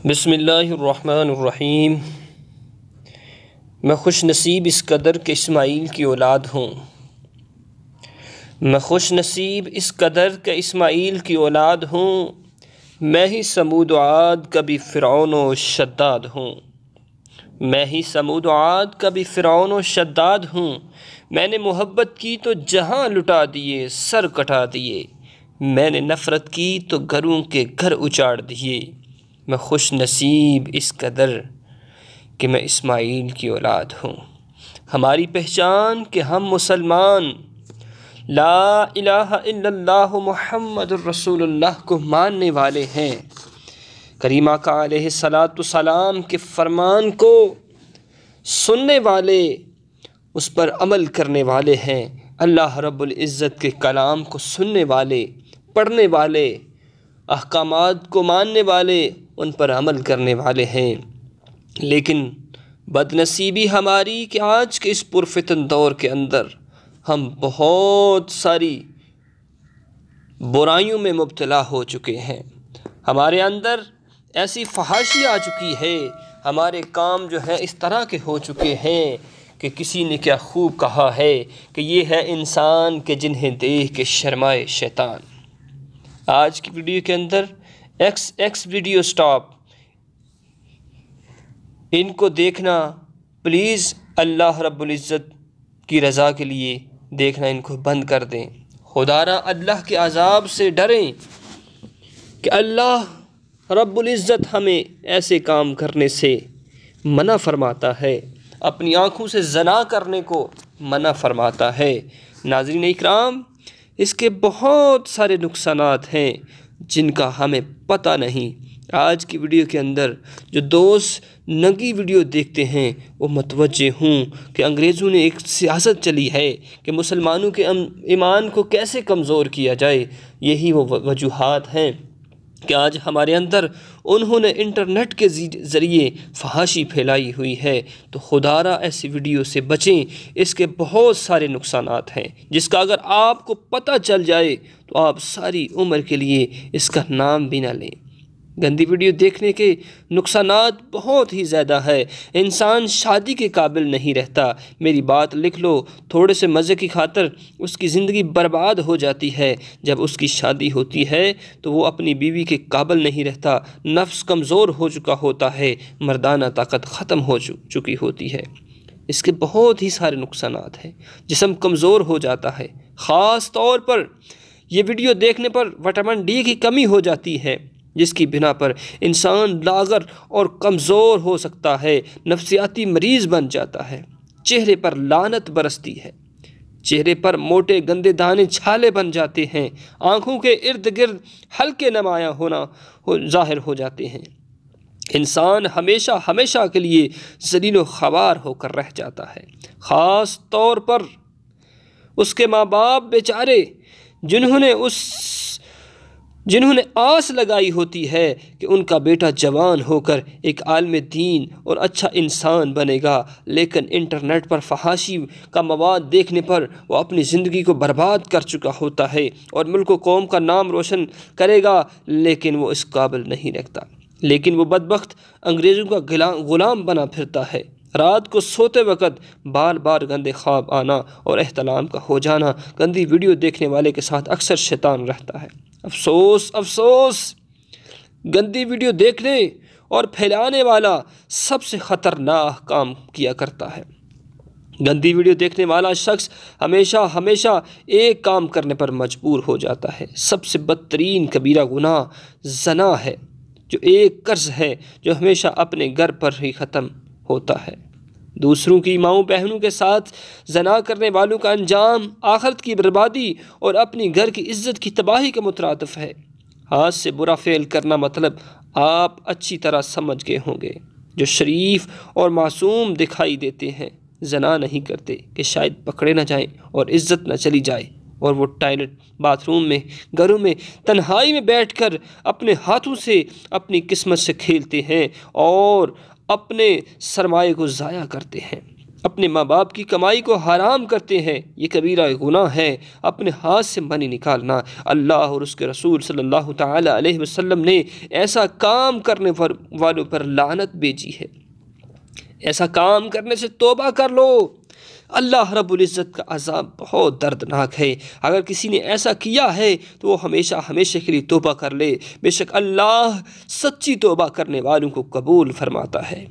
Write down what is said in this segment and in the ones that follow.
बिस्मिल्लाहिर्रहमानिर्रहीम। मैं खुश नसीब इस कदर के इस्माइल की औलाद हूँ। मैं खुश नसीब इस कदर के इस्माइल की औलाद हूँ। मैं ही समूद व आद का भी फ़िरौन व शद्दाद हूँ। मैं ही समूद व आद का भी फ़िरौन व शद्दाद हूँ। मैंने मोहब्बत की तो जहाँ लुटा दिए, सर कटा दिए। मैंने नफ़रत की तो घरों के घर उजाड़ दिए। मैं खुश नसीब इस कदर कि मैं इस्माइल की औलाद हूँ। हमारी पहचान कि हम मुसलमान ला इलाहा इल्लल्लाहु मुहम्मदुर रसूलुल्लाह को मानने वाले हैं। करीम आका अलैहिस्सलातु सलाम के फरमान को सुनने वाले, उस पर अमल करने वाले हैं। अल्लाह रब्बुल इज़्ज़त के कलाम को सुनने वाले, पढ़ने वाले, अहकामात को मानने वाले, उन पर अमल करने वाले हैं। लेकिन बदनसीबी हमारी कि आज के इस पुरफितन दौर के अंदर हम बहुत सारी बुराइयों में मुब्तला हो चुके हैं। हमारे अंदर ऐसी फहाशी आ चुकी है, हमारे काम जो है इस तरह के हो चुके हैं कि किसी ने क्या खूब कहा है कि ये है इंसान के जिन्हें देख के शर्माए शैतान। आज की वीडियो के अंदर XX वीडियो स्टॉप, इनको देखना प्लीज़ अल्लाह रब्बुल इज़्ज़त की रज़ा के लिए देखना इनको बंद कर दें। खुदारा अल्लाह के अज़ाब से डरें कि अल्लाह रब्बुल इज़्ज़त हमें ऐसे काम करने से मना फरमाता है, अपनी आँखों से ज़ना करने को मना फरमाता है। नाज़रीन इकराम, इसके बहुत सारे नुकसानात हैं जिनका हमें पता नहीं। आज की वीडियो के अंदर जो दोस्त नंगी वीडियो देखते हैं वो मतवज्जे हूँ कि अंग्रेज़ों ने एक सियासत चली है कि मुसलमानों के ईमान को कैसे कमज़ोर किया जाए। यही वो वजूहात हैं कि आज हमारे अंदर उन्होंने इंटरनेट के ज़रिए फहाशी फैलाई हुई है। तो खुदारा ऐसी वीडियो से बचें, इसके बहुत सारे नुकसानात हैं जिसका अगर आपको पता चल जाए तो आप सारी उम्र के लिए इसका नाम भी ना लें। गंदी वीडियो देखने के नुकसानात बहुत ही ज़्यादा है। इंसान शादी के काबिल नहीं रहता। मेरी बात लिख लो, थोड़े से मज़े की खातिर उसकी ज़िंदगी बर्बाद हो जाती है। जब उसकी शादी होती है तो वो अपनी बीवी के काबिल नहीं रहता। नफ्स कमज़ोर हो चुका होता है, मर्दाना ताकत ख़त्म हो चुकी होती है। इसके बहुत ही सारे नुकसानात हैं। जिस्म कमज़ोर हो जाता है। ख़ास तौर पर ये वीडियो देखने पर विटामिन D की कमी हो जाती है, जिसकी बिना पर इंसान लागर और कमज़ोर हो सकता है, नफ्सियाती मरीज़ बन जाता है। चेहरे पर लानत बरसती है, चेहरे पर मोटे गंदे दाने छाले बन जाते हैं, आँखों के इर्द गिर्द हल्के नुमाया होना ज़ाहिर हो जाते हैं। इंसान हमेशा हमेशा के लिए ज़लील ख़वार होकर रह जाता है। ख़ास तौर पर उसके माँ बाप बेचारे जिन्होंने आस लगाई होती है कि उनका बेटा जवान होकर एक आलिम दीन और अच्छा इंसान बनेगा, लेकिन इंटरनेट पर फहाशी का मवाद देखने पर वो अपनी ज़िंदगी को बर्बाद कर चुका होता है और मुल्क व कौम का नाम रोशन करेगा, लेकिन वो इस काबिल नहीं रखता। लेकिन वो बदबख्त अंग्रेज़ों का ग़ुलाम बना फिरता है। रात को सोते वक़्त बार बार गंदे ख्वाब आना और एहतलाम का हो जाना। गंदी वीडियो देखने वाले के साथ अक्सर शैतान रहता है। अफसोस अफसोस, गंदी वीडियो देखने और फैलाने वाला सबसे ख़तरनाक काम किया करता है। गंदी वीडियो देखने वाला शख्स हमेशा हमेशा एक काम करने पर मजबूर हो जाता है। सबसे बदतरीन कबीरा गुनाह ज़ना है, जो एक कर्ज़ है जो हमेशा अपने घर पर ही ख़त्म होता है। दूसरों की माओं बहनों के साथ ज़ना करने वालों का अंजाम आखिरत की बर्बादी और अपनी घर की इज़्ज़त की तबाही का मुतरादिफ है। हाथ से बुरा फ़ेल करना मतलब आप अच्छी तरह समझ गए होंगे। जो शरीफ और मासूम दिखाई देते हैं ज़ना नहीं करते कि शायद पकड़े ना जाएं और इज़्ज़त न चली जाए, और वो टॉयलेट, बाथरूम में, घरों में तन्हाई में बैठकर अपने हाथों से अपनी किस्मत से खेलते हैं और अपने सरमाए को ज़ाया करते हैं। अपने माँ बाप की कमाई को हराम करते हैं, ये कबीरा गुनाह है। अपने हाथ से मनी निकालना, अल्लाह और उसके रसूल सल्लल्लाहु ताला अलैहि वसल्लम ने ऐसा काम करने वालों पर लानत भेजी है। ऐसा काम करने से तौबा कर लो। अल्लाह रब्बुल इज़्ज़त का अज़ाब बहुत दर्दनाक है। अगर किसी ने ऐसा किया है तो वो हमेशा हमेशा के लिए तौबा कर ले। बेशक अल्लाह सच्ची तौबा करने वालों को कबूल फरमाता है।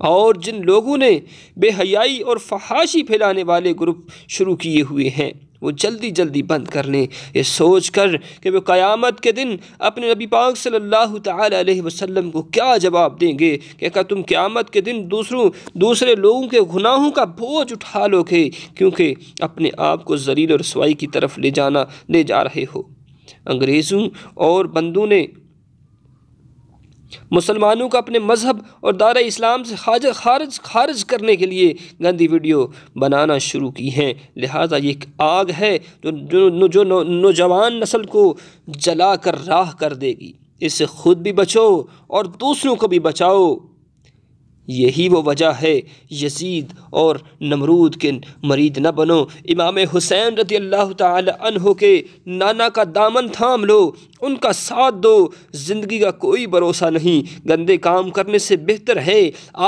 और जिन लोगों ने बेहयाई और फहाशी फैलाने वाले ग्रुप शुरू किए हुए हैं, वो जल्दी जल्दी बंद कर लें, ये सोच कर कि वो क़यामत के दिन अपने नबी पाक सल्लल्लाहु ताला अलैहि वसल्लम को क्या जवाब देंगे कि क्या तुम क़यामत के दिन दूसरे लोगों के गुनाहों का बोझ उठा लोगे, क्योंकि अपने आप को ज़लील और रसवाई की तरफ ले जा रहे हो। अंग्रेज़ों और बंदों ने मुसलमानों को अपने मज़हब और दायरा इस्लाम से खारिज करने के लिए गंदी वीडियो बनाना शुरू की हैं। लिहाजा ये एक आग है जो नौजवान नस्ल को जला कर राह कर देगी। इससे ख़ुद भी बचो और दूसरों को भी बचाओ। यही वो वजह है यजीद और नमरूद के मरीद न बनो। इमाम हुसैन रज़ी अल्लाह ताला अन्हो के नाना का दामन थाम लो, उनका साथ दो। ज़िंदगी का कोई भरोसा नहीं। गंदे काम करने से बेहतर है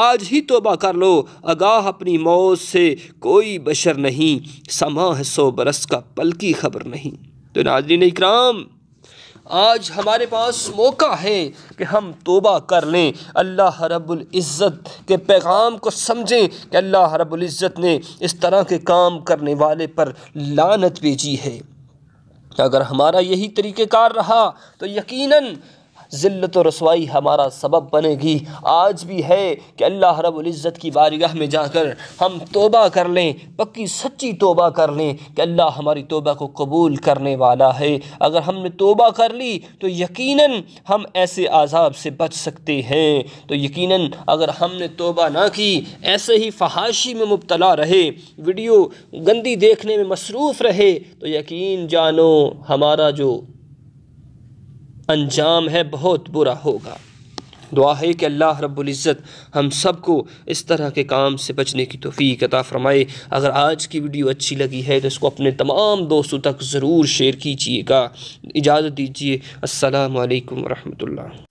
आज ही तौबा कर लो। आगाह अपनी मौत से कोई बशर नहीं, समा है 100 बरस का पल की खबर नहीं। तो नाज़रीन इकराम, आज हमारे पास मौका है कि हम तौबा कर लें, अल्लाह रब्बुल इज़्ज़त के पैगाम को समझें कि अल्लाह रब्बुल इज़्ज़त ने इस तरह के काम करने वाले पर लानत भेजी है। अगर हमारा यही तरीक़ेकार रहा तो यकीनन ज़िल्लत और रसवाई हमारा सबब बनेगी। आज भी है कि अल्लाह रब्बुल इज़्ज़त की बारगाह में जाकर हम तौबा कर लें, पक्की सच्ची तौबा कर लें कि अल्लाह हमारी तौबा को कबूल करने वाला है। अगर हमने तौबा कर ली तो यकीनन हम ऐसे आज़ाब से बच सकते हैं। तो यकीनन अगर हमने तौबा ना की, ऐसे ही फहाशी में मुब्तला रहे, वीडियो गंदी देखने में मसरूफ़ रहे, तो यकीन जानो हमारा जो अंजाम है बहुत बुरा होगा। दुआ है कि अल्लाह रब्बुल इज़्ज़त हम सबको इस तरह के काम से बचने की तौफ़ीक अता फ़रमाए। अगर आज की वीडियो अच्छी लगी है तो इसको अपने तमाम दोस्तों तक ज़रूर शेयर कीजिएगा। इजाज़त दीजिए। अस्सलामु अलैकुम व रहमतुल्लाह।